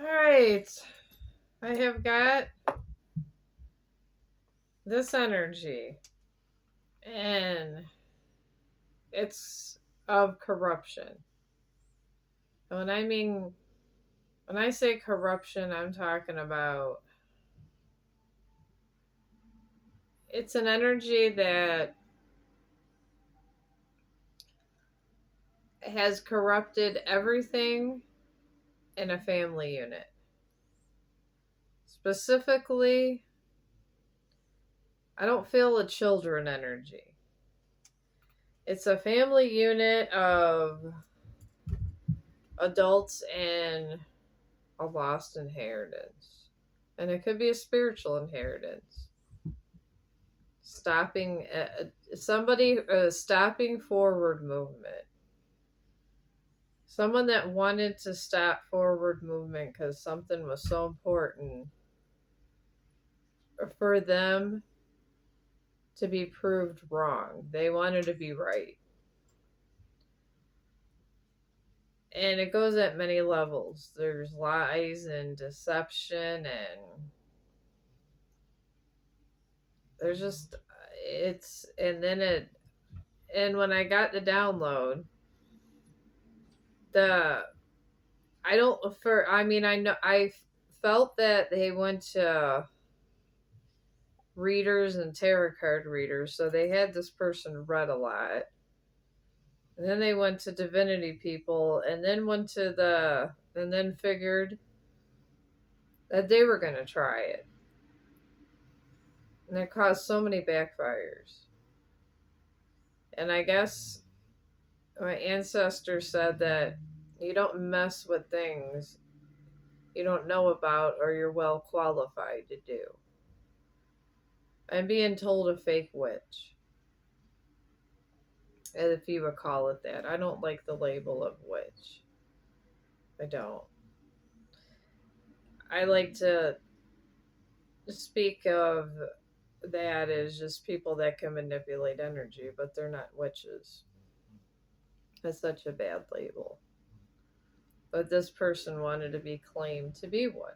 right. I have got this energy, and it's of corruption. And when I say corruption, I'm talking about it's an energy that has corrupted everything in a family unit. Specifically, I don't feel a children energy. It's a family unit of adults and a lost inheritance. And it could be a spiritual inheritance. Stopping somebody stopping forward movement. Someone that wanted to stop forward movement because something was so important for them to be proved wrong. They wanted to be right. And it goes at many levels. There's lies and deception, and there's just it's and then it and when I got the download, the I don't for I mean I know I felt that they went to readers and tarot card readers, so they had this person read a lot. And then they went to divinity people, and then figured that they were going to try it. And it caused so many backfires. And I guess my ancestor said that you don't mess with things you don't know about or you're well qualified to do. I'm being told a fake witch, if you would call it that. I don't like the label of witch. I don't. I like to speak of that as just people that can manipulate energy, but they're not witches. That's such a bad label. But this person wanted to be claimed to be one.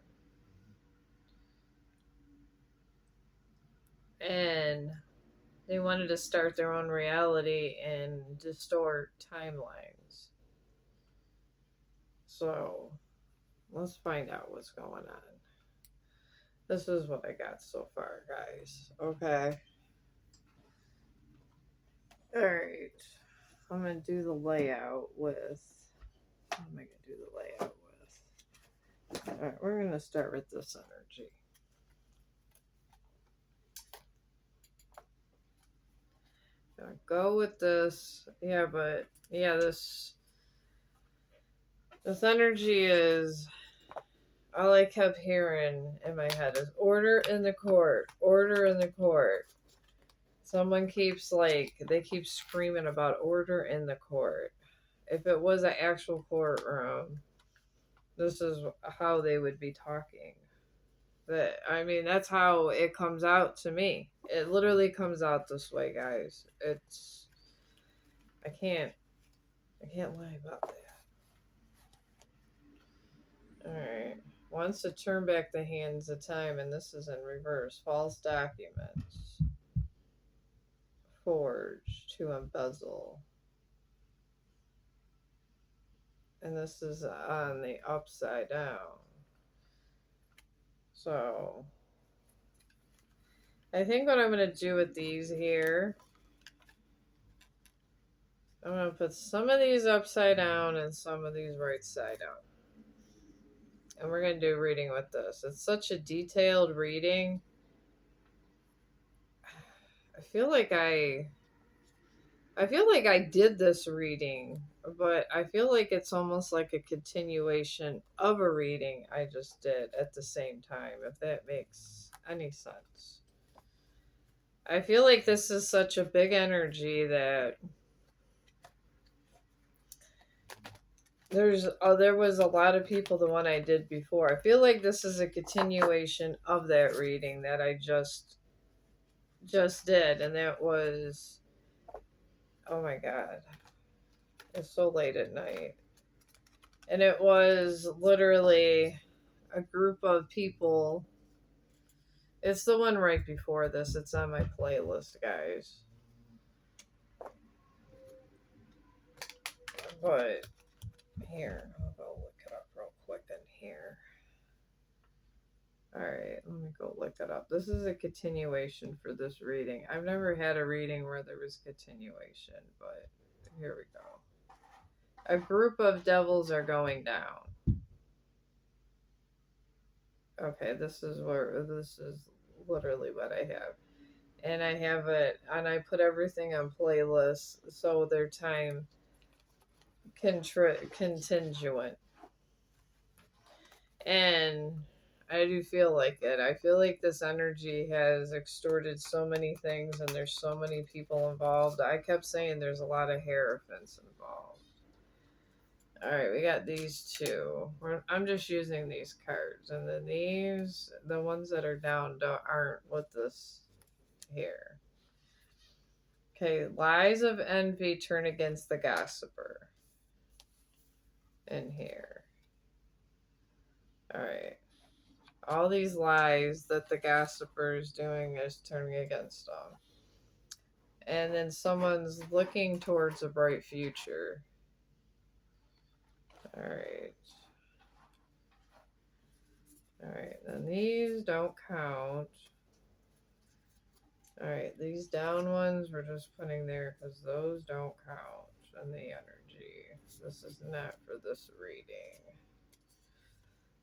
And they wanted to start their own reality and distort timelines. So let's find out what's going on. This is what I got so far, guys. Okay. Alright. I'm going to do the layout with. What am I going to do the layout with? Alright, we're going to start with this energy. Go with this. Yeah, but yeah, this energy is all I kept hearing in my head is order in the court, order in the court. Someone keeps they keep screaming about order in the court. If it was an actual courtroom, this is how they would be talking. But I mean, that's how it comes out to me. It literally comes out this way, guys. It's I can't lie about that. Alright. Wants to turn back the hands of time, and this is in reverse. False documents. Forge to embezzle. And this is on the upside down. So I think what I'm going to do with these here, I'm going to put some of these upside down and some of these right side down. And we're going to do a reading with this. It's such a detailed reading. I feel like I did this reading, but I feel like it's almost like a continuation of a reading I just did at the same time, if that makes any sense. I feel like this is such a big energy that there was a lot of people the one I did before. I feel like this is a continuation of that reading that I just did, and that was, oh my god, it's so late at night. And it was literally a group of people. It's the one right before this. It's on my playlist, guys. But here, I'll go look it up real quick in here. Alright, let me go look it up. This is a continuation for this reading. I've never had a reading where there was continuation, but here we go. A group of devils are going down. Okay, this is literally what I have. And I have it, and I put everything on playlists so their time contingent. And I do feel like it. I feel like this energy has extorted so many things and there's so many people involved. I kept saying there's a lot of hierophants involved. Alright, we got these two. I'm just using these cards. And then these, the ones that are down, aren't with this here. Okay, lies of envy turn against the gossiper. In here. Alright. All these lies that the gossiper is doing is turning against them. And then someone's looking towards a bright future. Alright. Alright, then these don't count. Alright, these down ones we're just putting there because those don't count in the energy. This is not for this reading.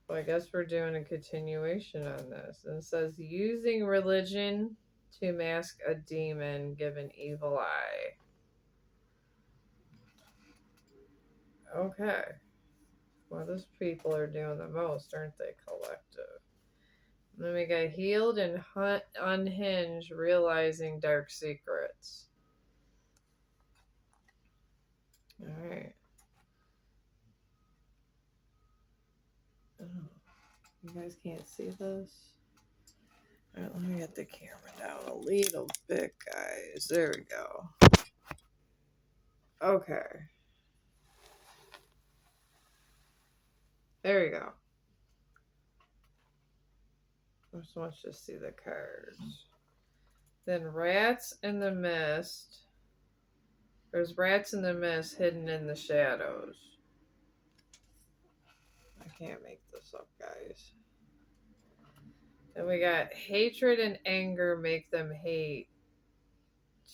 Well, I guess we're doing a continuation on this. And it says, using religion to mask a demon, give an evil eye. Okay. Well, those people are doing the most, aren't they, collective? And then we got healed and unhinged, realizing dark secrets. Alright. Oh, you guys can't see this? Alright, let me get the camera down a little bit, guys. There we go. Okay. There we go. So let's just see the cards. Then rats in the mist. There's rats in the mist hidden in the shadows. I can't make this up, guys. And we got hatred and anger make them hate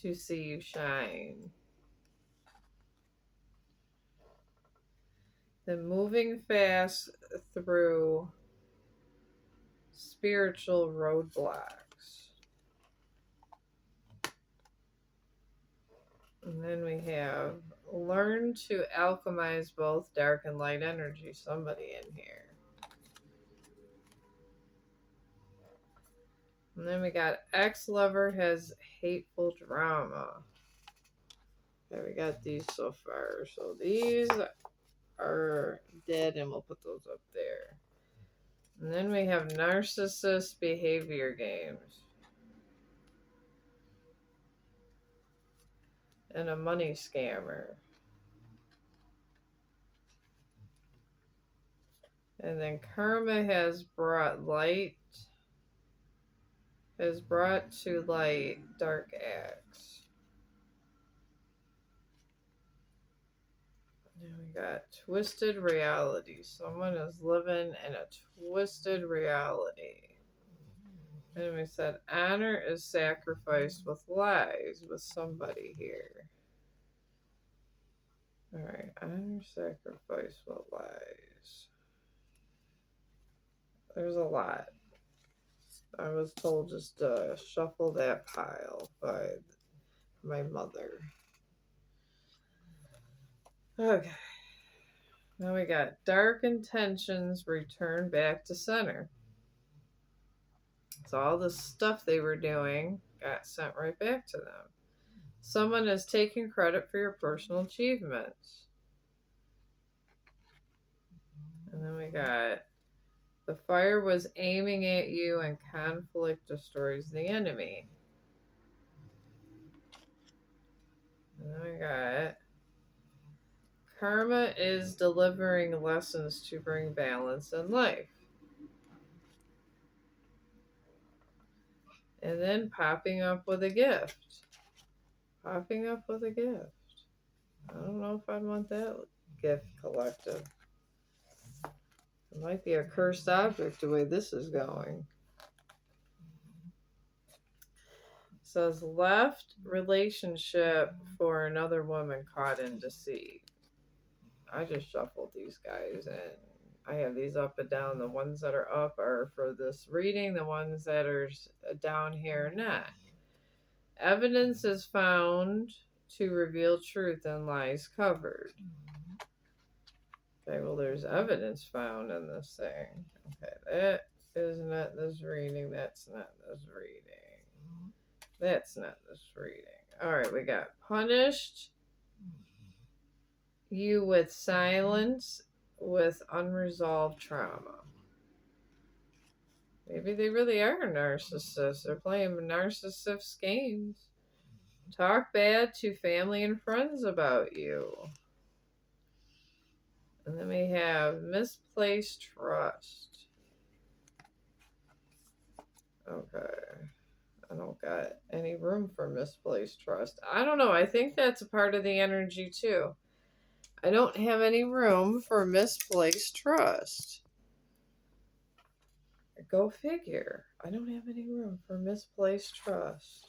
to see you shine. Then moving fast through spiritual roadblocks. And then we have learn to alchemize both dark and light energy. Somebody in here. And then we got ex-lover has hateful drama. Okay, we got these so far. So these are dead and we'll put those up there. And then we have narcissist behavior games. And a money scammer. And then karma has brought to light dark acts. And we got twisted reality. Someone is living in a twisted reality. And we said honor is sacrificed with lies with somebody here. Alright, honor sacrificed with lies. There's a lot. I was told just to shuffle that pile by my mother. Okay. Now we got dark intentions return back to center. So all the stuff they were doing got sent right back to them. Someone is taking credit for your personal achievements. And then we got the fire was aiming at you and conflict destroys the enemy. And then we got karma is delivering lessons to bring balance in life. And then popping up with a gift. Popping up with a gift. I don't know if I'd want that gift collective. It might be a cursed object the way this is going. It says left relationship for another woman caught in deceit. I just shuffled these guys and I have these up and down. The ones that are up are for this reading. The ones that are down here are not. Evidence is found to reveal truth and lies covered. Okay, well, there's evidence found in this thing. Okay, that is not this reading. That's not this reading. That's not this reading. All right, we got punished you with silence with unresolved trauma. Maybe they really are narcissists. They're playing narcissist games. Talk bad to family and friends about you. And then we have misplaced trust. Okay. I don't got any room for misplaced trust. I don't know. I think that's a part of the energy too. I don't have any room for misplaced trust. Go figure. I don't have any room for misplaced trust.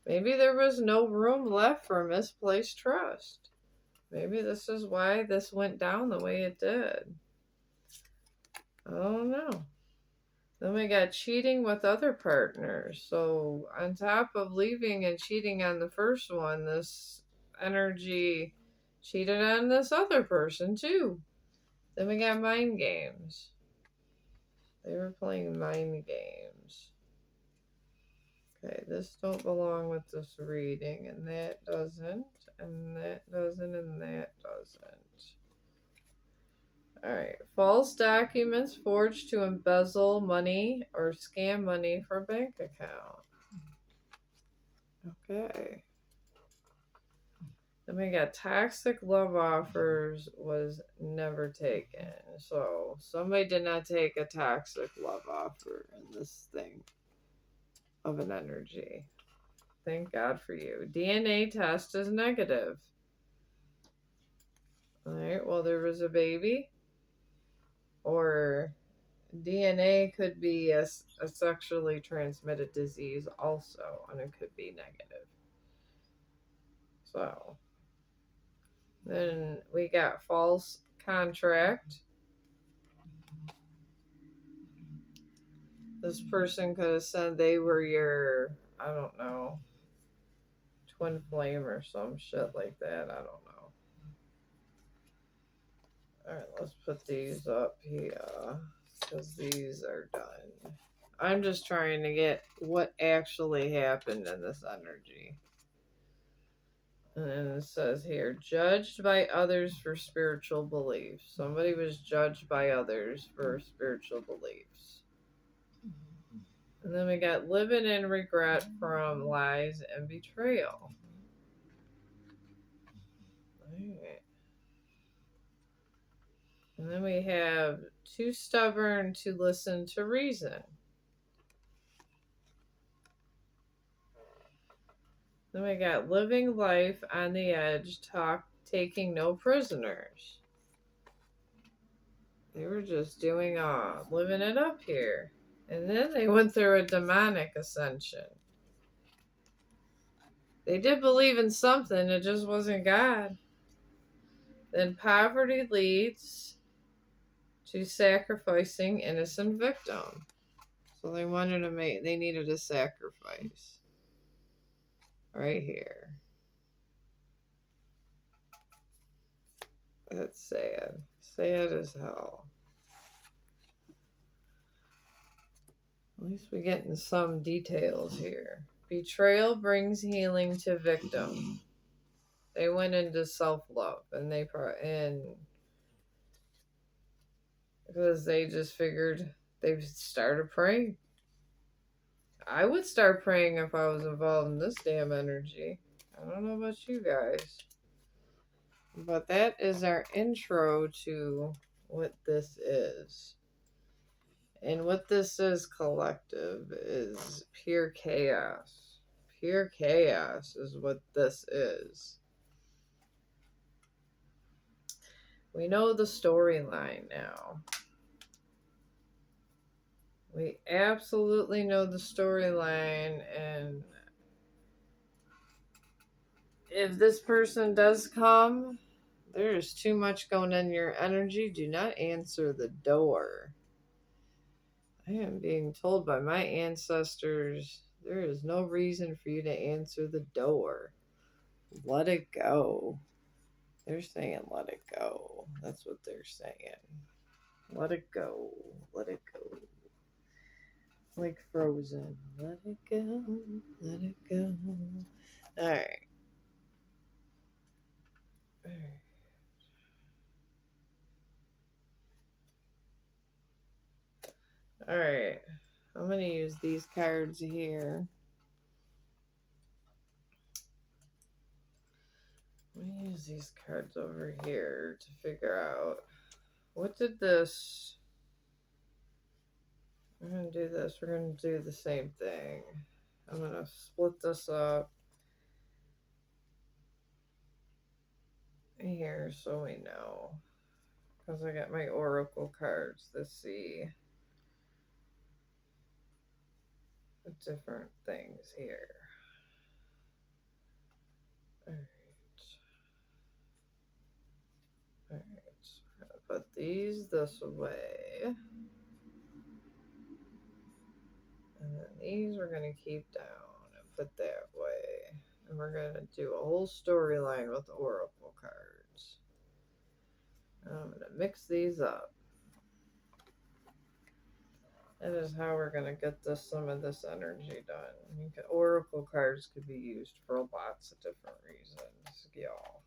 Maybe there was no room left for misplaced trust. Maybe this is why this went down the way it did. I don't know. Then we got cheating with other partners. So on top of leaving and cheating on the first one, this energy cheated on this other person too. Then we got mind games. They were playing mind games. Okay, this don't belong with this reading, and that doesn't, and that doesn't, and that doesn't. Alright, false documents forged to embezzle money or scam money for bank account. Okay. Then we got toxic love offers was never taken. So somebody did not take a toxic love offer in this thing of an energy. Thank God for you. DNA test is negative. Alright, well, there was a baby. Or DNA could be a sexually transmitted disease also, and it could be negative. So then we got false contract. This person could have said they were your, I don't know, twin flame or some shit like that. I don't know. Alright, let's put these up here because these are done. I'm just trying to get what actually happened in this energy. And then it says here, judged by others for spiritual beliefs. Somebody was judged by others for spiritual beliefs. And then we got living in regret from lies and betrayal. Alright. And then we have too stubborn to listen to reason. Then we got living life on the edge, taking no prisoners. They were just doing living it up here. And then they went through a demonic ascension. They did believe in something, it just wasn't God. Then poverty leads to sacrificing innocent victim. So they needed a sacrifice. Right here. That's sad. Sad as hell. At least we're getting some details here. Betrayal brings healing to victim. They went into self-love and because they just figured they started praying. I would start praying if I was involved in this damn energy. I don't know about you guys. But that is our intro to what this is. And what this is, collective, is pure chaos. Pure chaos is what this is. We know the storyline now. We absolutely know the storyline, and if this person does come, there is too much going in your energy. Do not answer the door. I am being told by my ancestors there is no reason for you to answer the door. Let it go. They're saying let it go. That's what they're saying. Let it go. Let it go. Like Frozen. Let it go. Let it go. Alright. Alright. I'm going to use these cards here. I'm going to use these cards over here to figure out what did this. We're going to do this. We're going to do the same thing. I'm going to split this up here so we know. Because I got my oracle cards to see the different things here. Alright. Alright. I'm going to put these this way. And then these we're going to keep down and put that way. And we're going to do a whole storyline with oracle cards. And I'm going to mix these up. That is how we're going to get this, some of this energy done. Oracle cards could be used for lots of different reasons, y'all.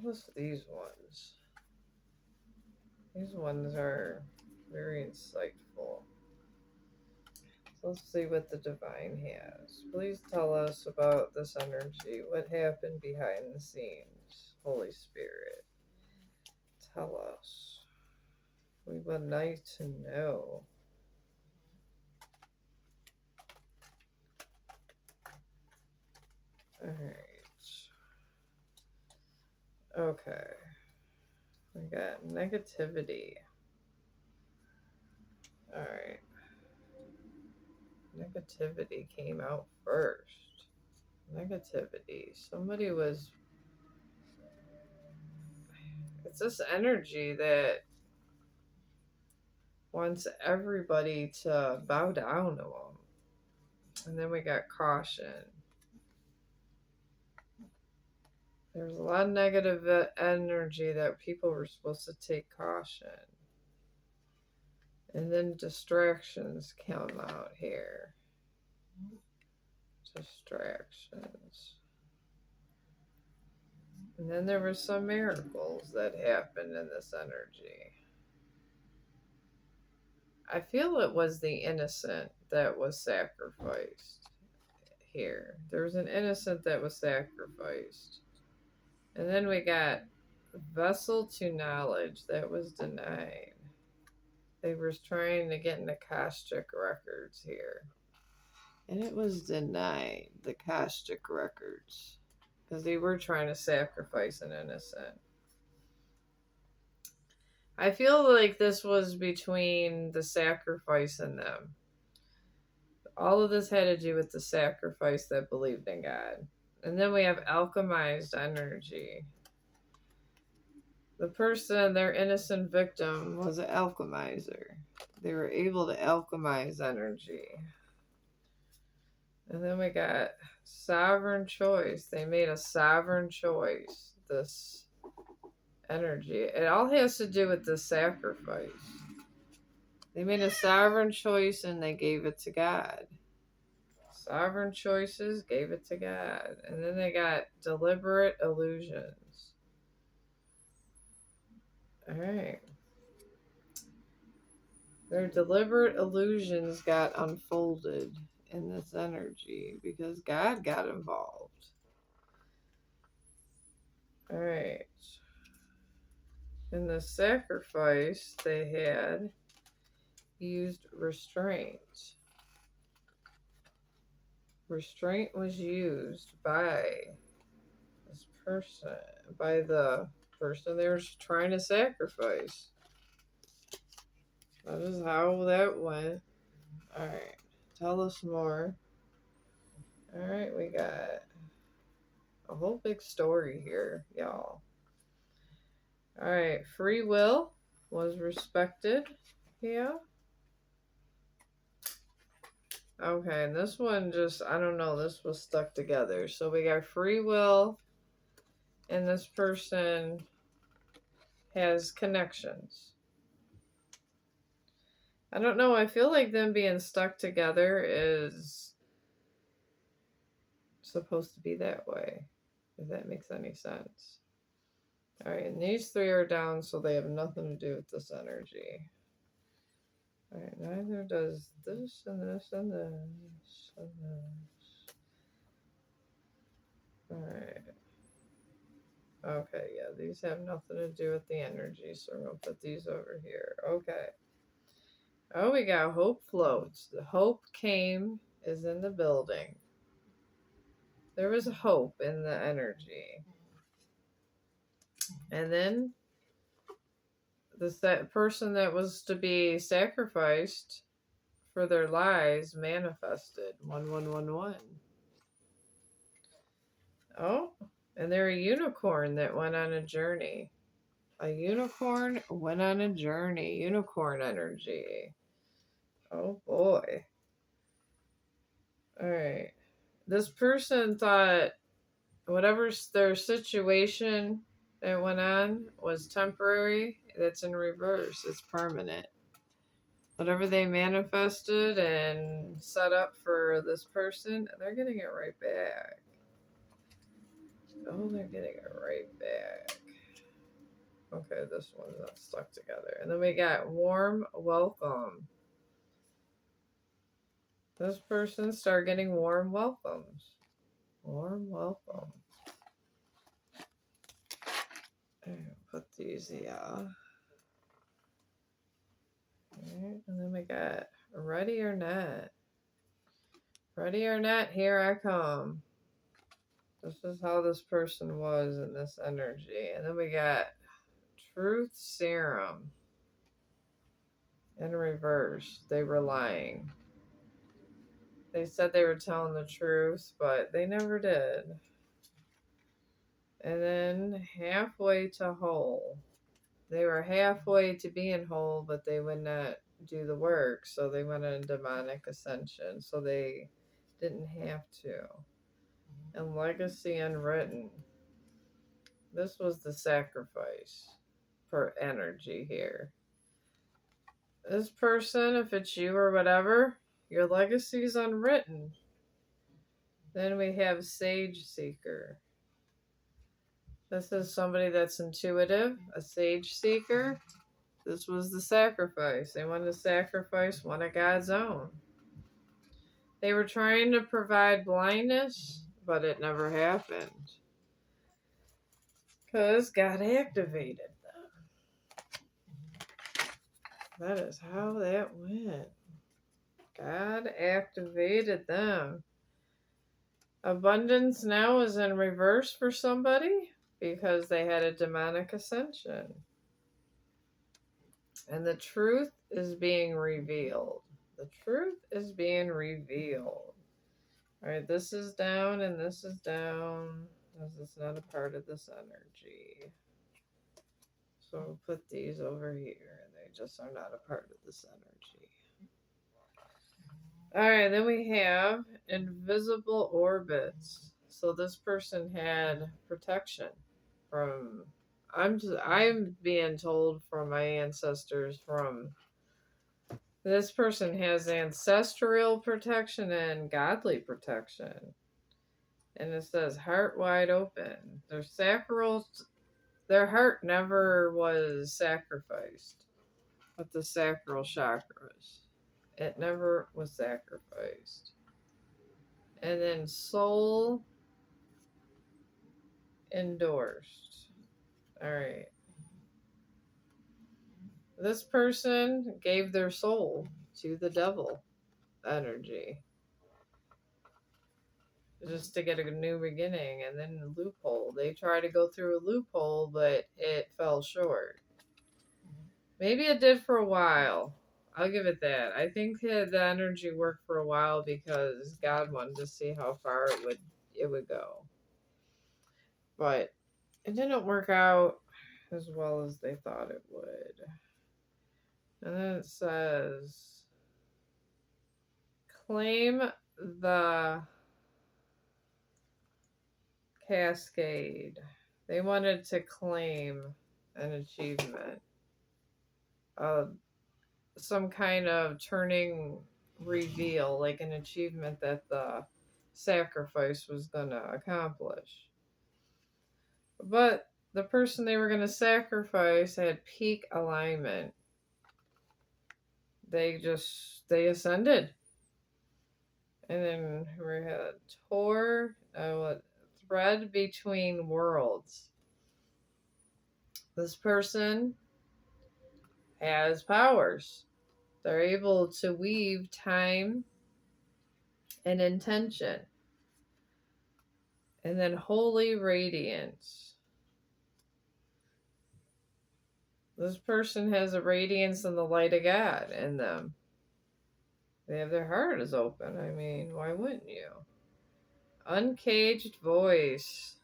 What's these ones? These ones are very insightful. So let's see what the divine has. Please tell us about this energy. What happened behind the scenes? Holy Spirit, tell us. We would like to know. Alright. Okay. We got negativity. Alright. Negativity came out first. Negativity. Somebody was. It's this energy that wants everybody to bow down to them. And then we got caution. There's a lot of negative energy that people were supposed to take caution. And then distractions come out here. Distractions. And then there were some miracles that happened in this energy. I feel it was the innocent that was sacrificed here. There was an innocent that was sacrificed. And then we got vessel to knowledge that was denied. They were trying to get in the Akashic records here. And it was denied, the Akashic records. Because they were trying to sacrifice an innocent. I feel like this was between the sacrifice and them. All of this had to do with the sacrifice that believed in God. And then we have alchemized energy. The person, their innocent victim, was an alchemizer. They were able to alchemize energy. And then we got sovereign choice. They made a sovereign choice. This energy. It all has to do with the sacrifice. They made a sovereign choice and they gave it to God. Sovereign choices gave it to God. And then they got deliberate illusions. Alright. Their deliberate illusions got unfolded in this energy because God got involved. Alright. In the sacrifice, they had used restraint. Restraint was used by this person, by the person they were trying to sacrifice. That is how that went. Alright, tell us more. Alright, we got a whole big story here, y'all. Alright, free will was respected. Yeah. Okay, and this one just, I don't know, this was stuck together. So we got free will, and this person has connections. I don't know, I feel like them being stuck together is supposed to be that way, if that makes any sense. Alright, and these three are down, so they have nothing to do with this energy. Alright, neither does this and this and this and this. Alright. Okay, yeah, these have nothing to do with the energy, so we're going to put these over here. Okay. Oh, we got hope floats. The hope came, is in the building. There was hope in the energy. And then the person that was to be sacrificed for their lies manifested. 1111. Oh, and they're a unicorn that went on a journey. A unicorn went on a journey. Unicorn energy. Oh boy. Alright. This person thought whatever their situation that went on was temporary. That's in reverse. It's permanent. Whatever they manifested and set up for this person, they're getting it right back. Oh, they're getting it right back. Okay, this one's not stuck together. And then we got warm welcome. This person started getting warm welcomes. Warm welcome. Put these, yeah. Alright, and then we got ready or not. Ready or not, here I come. This is how this person was in this energy. And then we got truth serum. In reverse, they were lying. They said they were telling the truth, but they never did. And then halfway to whole. They were halfway to being whole, but they would not do the work, so they went on demonic ascension, so they didn't have to. And legacy unwritten. This was the sacrifice for energy here. This person, if it's you or whatever, your legacy is unwritten. Then we have Sage Seeker. This is somebody that's intuitive, a Sage Seeker. This was the sacrifice. They wanted to sacrifice one of God's own. They were trying to provide blindness, but it never happened. Because God activated them. That is how that went. God activated them. Abundance now is in reverse for somebody because they had a demonic ascension. And the truth is being revealed. The truth is being revealed. Alright, this is down and this is down. This is not a part of this energy. So we'll put these over here. They just are not a part of this energy. Alright, then we have invisible orbits. So this person had protection from, I'm being told from my ancestors, from this person has ancestral protection and godly protection. And it says heart wide open. Their heart never was sacrificed with the sacral chakras. It never was sacrificed. And then soul endorsed. Alright. This person gave their soul to the devil energy just to get a new beginning, and then a loophole. They tried to go through a loophole, but it fell short. Maybe it did for a while. I'll give it that. I think the energy worked for a while because God wanted to see how far it would go. But it didn't work out as well as they thought it would. And then it says claim the cascade. They wanted to claim an achievement. Uh, some kind of turning reveal, like an achievement that the sacrifice was going to accomplish. But the person they were going to sacrifice had peak alignment. They ascended. And then we had Tor, thread between worlds. This person has powers. They're able to weave time and intention. And then holy radiance. This person has a radiance and the light of God in them. They have their heart is open. I mean, why wouldn't you? Uncaged voice.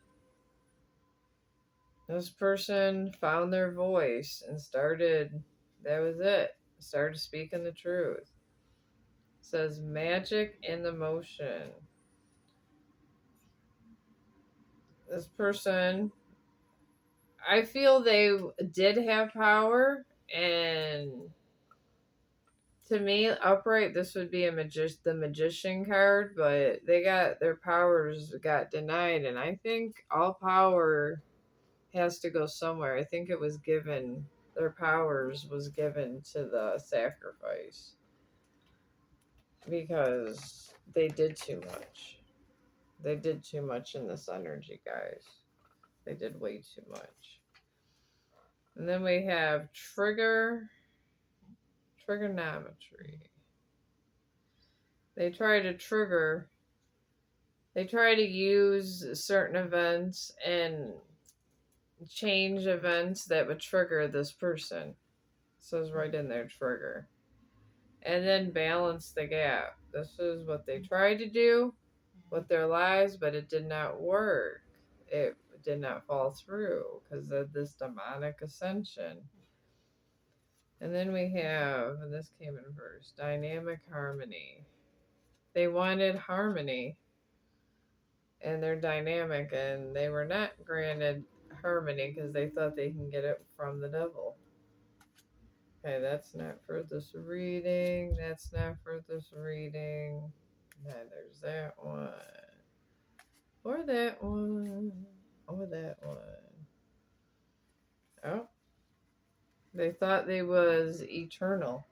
This person found their voice and that was it. Started speaking the truth. It says magic in the motion. This person, I feel they did have power, and to me, upright, this would be the magician card, but their powers got denied, and I think all power has to go somewhere. I think their powers was given to the sacrifice because they did too much. They did too much in this energy, guys. They did way too much. And then we have trigonometry. They try to use certain events and change events that would trigger this person. It says right in there, trigger. And then balance the gap. This is what they tried to do with their lives, but it did not work. It did not fall through because of this demonic ascension. And then we have, and this came in first, dynamic harmony. They wanted harmony and they're dynamic, and they were not granted harmony because they thought they can get it from the devil. Okay, that's not for this reading. That's not for this reading. Then there's that one. Or that one. Or that one. Oh. They thought they was eternal.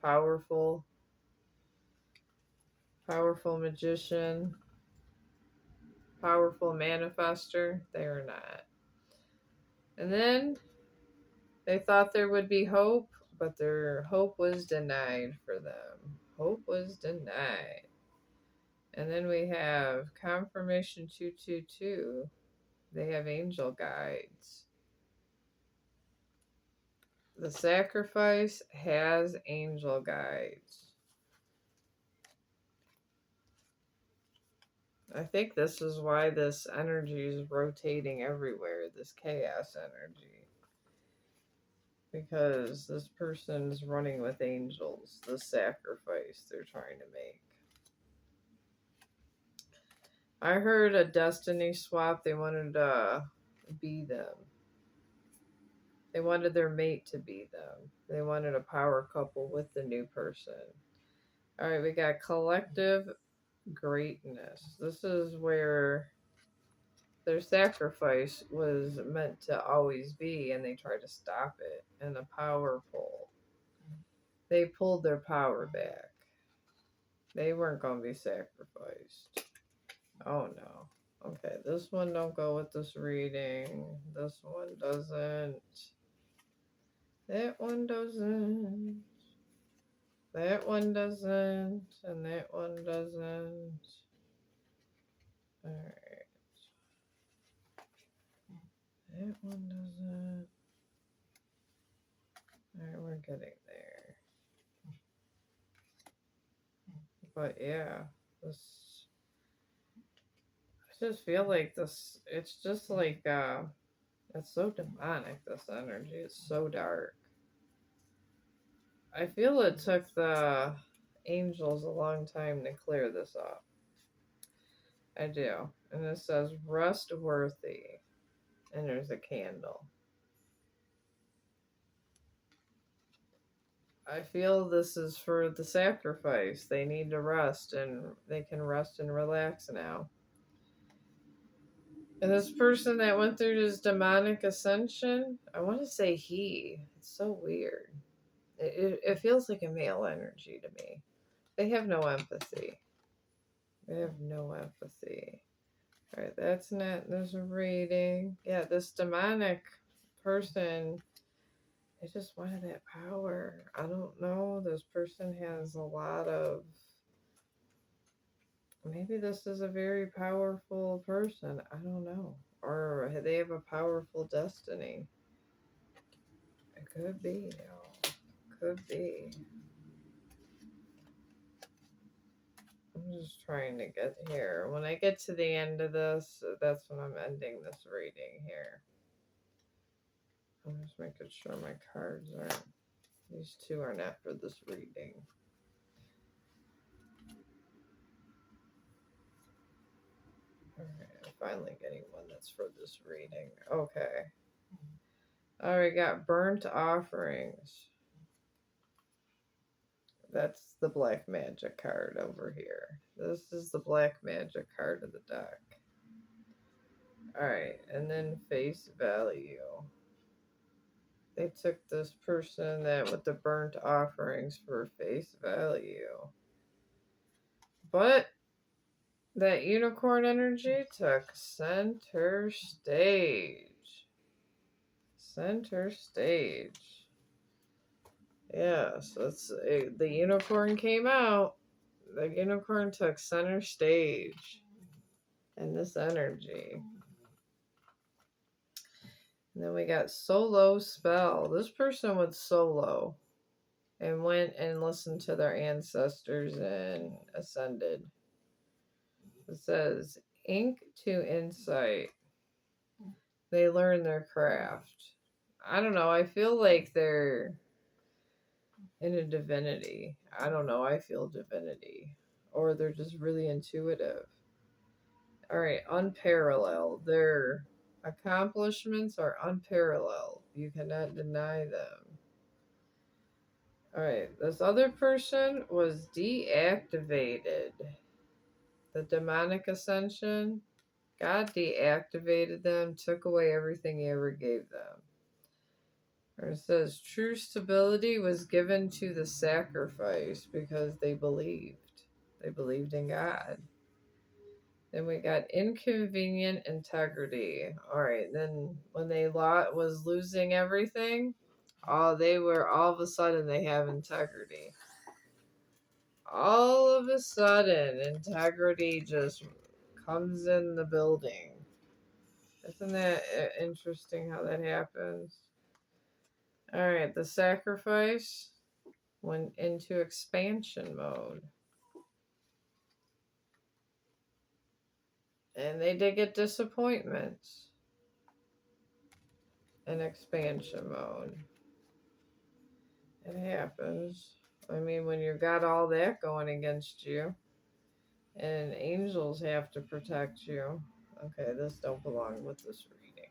Powerful. Powerful magician. Powerful manifester. They are not. And then they thought there would be hope, but their hope was denied for them. Hope was denied. And then we have confirmation 222. They have angel guides. The sacrifice has angel guides. I think this is why this energy is rotating everywhere, this chaos energy. Because this person's running with angels, the sacrifice they're trying to make. I heard a destiny swap. They wanted to be them. They wanted their mate to be them. They wanted a power couple with the new person. All right, we got collective greatness. This is where their sacrifice was meant to always be, and they tried to stop it. And the power pull. They pulled their power back. They weren't going to be sacrificed. Oh no. Okay, this one don't go with this reading. This one doesn't. That one doesn't. That one doesn't. And that one doesn't. Alright. That one doesn't. Alright, we're getting there. But yeah, this. I just feel like this. It's just like, it's so demonic, this energy. It's so dark. I feel it took the angels a long time to clear this up. I do. And it says rest worthy. And there's a candle. I feel this is for the sacrifice. They need to rest and they can rest and relax now. And this person that went through this demonic ascension, I want to say he. It's so weird. It feels like a male energy to me. They have no empathy. They have no empathy. Alright, that's not, there's a reading. Yeah, this demonic person, they just wanted that power. I don't know. This person has a lot of, maybe this is a very powerful person. I don't know. Or they have a powerful destiny. It could be, y'all. Could be. I'm just trying to get here. When I get to the end of this, that's when I'm ending this reading here. I'm just making sure my cards aren't, these two are not for this reading. Alright, I'm finally getting one that's for this reading. Okay. Alright, got burnt offerings. That's the black magic card over here. This is the black magic card of the deck. Alright, and then face value. They took this person that with the burnt offerings for face value. But that unicorn energy took center stage. Center stage. Yeah, so the unicorn came out. The unicorn took center stage in this energy. And then we got solo spell. This person went solo and went and listened to their ancestors and ascended. It says ink to insight. They learn their craft. I don't know. I feel like they're in a divinity. I don't know. I feel divinity. Or they're just really intuitive. Alright, unparalleled. Their accomplishments are unparalleled. You cannot deny them. Alright, this other person was deactivated. The demonic ascension, God deactivated them, took away everything he ever gave them. It says true stability was given to the sacrifice because they believed. They believed in God. Then we got inconvenient integrity. All right. Then when they was losing everything, they were all of a sudden they have integrity. All of a sudden, integrity just comes in the building. Isn't that interesting how that happens? Alright, the sacrifice went into expansion mode. And they did get disappointments in expansion mode. It happens. I mean, when you've got all that going against you, and angels have to protect you. Okay, this don't belong with this reading.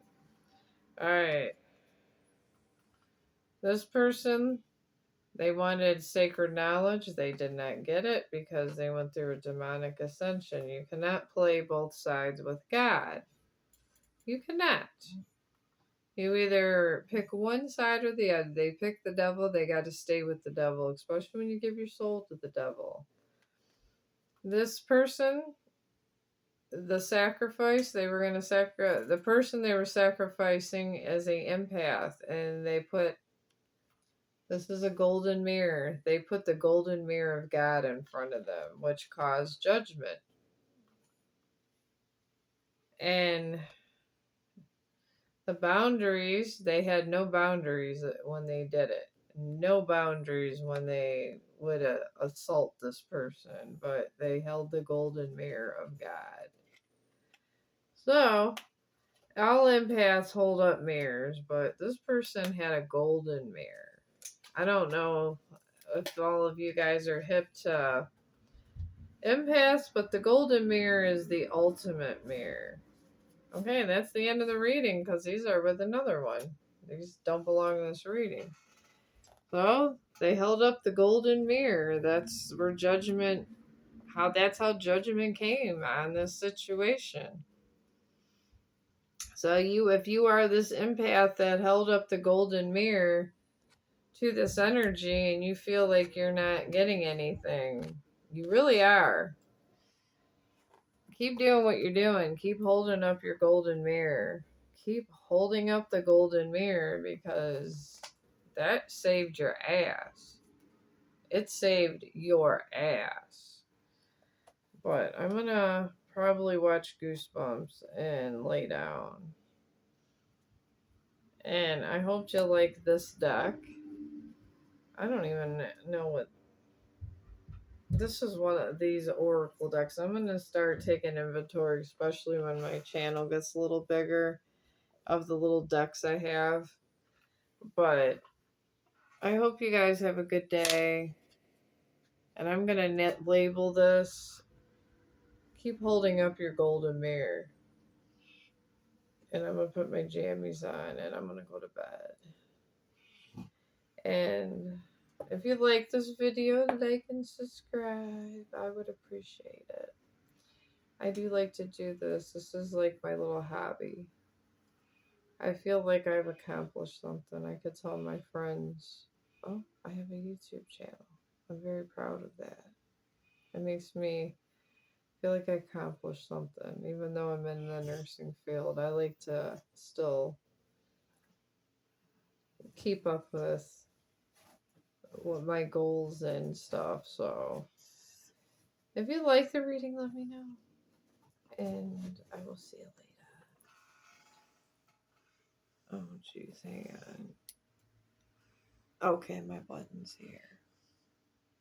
Alright. This person, they wanted sacred knowledge. They did not get it because they went through a demonic ascension. You cannot play both sides with God. You cannot. You either pick one side or the other. They pick the devil, they got to stay with the devil, especially when you give your soul to the devil. This person, the sacrifice, they were going to the person they were sacrificing as a empath, and they put, this is a golden mirror. They put the golden mirror of God in front of them, which caused judgment. And the boundaries, they had no boundaries when they did it. No boundaries when they would assault this person, but they held the golden mirror of God. So, all empaths hold up mirrors, but this person had a golden mirror. I don't know if all of you guys are hip to empaths, but the golden mirror is the ultimate mirror. Okay, that's the end of the reading because these are with another one. These don't belong in this reading. So they held up the golden mirror. That's where judgment, that's how judgment came on this situation. So if you are this empath that held up the golden mirror to this energy and you feel like you're not getting anything, you really are. Keep doing what you're doing. Keep holding up your golden mirror. Keep holding up the golden mirror because that saved your ass. It saved your ass. But I'm gonna probably watch Goosebumps and lay down. And I hope you like this deck. I don't even know what. This is one of these Oracle decks. I'm going to start taking inventory, especially when my channel gets a little bigger, of the little decks I have. But I hope you guys have a good day. And I'm going to net label this. Keep holding up your golden mirror. And I'm going to put my jammies on and I'm going to go to bed. And if you like this video, like and subscribe. I would appreciate it. I do like to do this. This is like my little hobby. I feel like I've accomplished something. I could tell my friends, oh, I have a YouTube channel. I'm very proud of that. It makes me feel like I accomplished something. Even though I'm in the nursing field, I like to still keep up with what my goals and stuff. So if you like the reading, let me know. And I will see you later. Oh, jeez, hang on. Okay, my button's here.